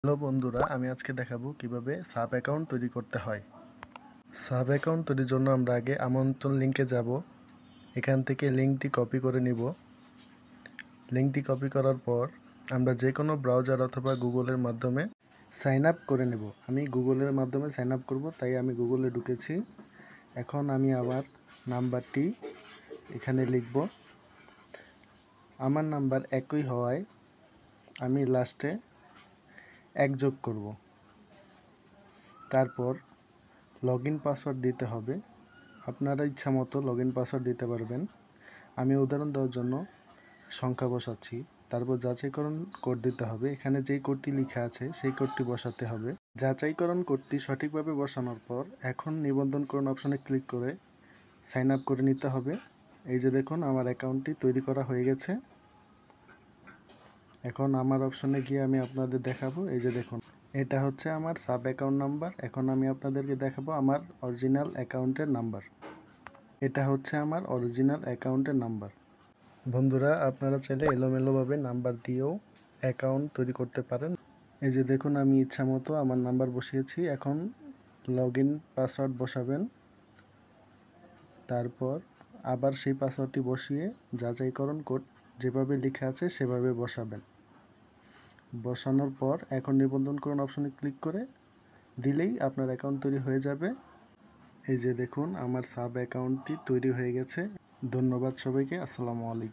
Hello বন্ধুরা, আমি আজকে দেখাবো কিভাবে সাব অ্যাকাউন্ট তৈরি করতে হয়। সাব অ্যাকাউন্ট তৈরির জন্য আমরা আগে আমন্ত্রণ লিঙ্কে যাব। এখান থেকে লিঙ্কটি কপি করে নিব। লিঙ্কটি কপি করার পর আমরা যে কোনো ব্রাউজার অথবা গুগলের মাধ্যমে সাইন আপ করে নেব। আমি গুগলের মাধ্যমে সাইন আপ করব, তাই আমি গুগলে ঢুকেছি। এখন আমি আমার নাম্বারটি এখানে লিখব। আমার নাম্বার একই হওয়ায় আমি লাস্টে 1 যোগ করব। তারপর লগইন পাসওয়ার্ড দিতে হবে। আপনারা ইচ্ছা মতো লগইন পাসওয়ার্ড দিতে পারবেন। আমি উদাহরণ দেওয়ার জন্য সংখ্যা বসাচ্ছি। তারপর যাচাইকরণ কোড দিতে হবে। এখানে যেই কোডটি লেখা আছে সেই কোডটি বসাতে হবে। যাচাইকরণ কোডটি সঠিকভাবে বসানোর পর এখন নিবন্ধনকরণ অপশনে ক্লিক করে সাইন আপ করে নিতে হবে। এই যে দেখুন, আমার অ্যাকাউন্টটি তৈরি করা হয়ে গেছে। এখন আমার অপশনে গিয়ে আমি আপনাদের দেখাবো। এই যে দেখুন, এটা হচ্ছে আমার সাব অ্যাকাউন্ট নাম্বার। এখন আমি আপনাদেরকে দেখাবো আমার অরিজিনাল অ্যাকাউন্টের নাম্বার। এটা হচ্ছে আমার অরিজিনাল অ্যাকাউন্টের নাম্বার। বন্ধুরা, আপনারা চাইলে এলোমেলোভাবে নাম্বার দিয়েও অ্যাকাউন্ট তৈরি করতে পারেন। এই যে দেখুন, আমি ইচ্ছা মতো আমার নাম্বার বসিয়েছি। এখন লগইন পাসওয়ার্ড বসাবেন। তারপর আবার সেই পাসওয়ার্ডটি বসিয়ে যাচাইকরণ কোড যেভাবে লেখা আছে সেভাবে বসাবেন। বসানোর পর এখন নিবন্ধনকরণ অপশনে ক্লিক করে দিলেই আপনার অ্যাকাউন্ট তৈরি হয়ে যাবে। এই যে দেখুন, আমার সাব অ্যাকাউন্টটি তৈরি হয়ে গেছে। ধন্যবাদ সবাইকে। আসসালামু আলাইকুম।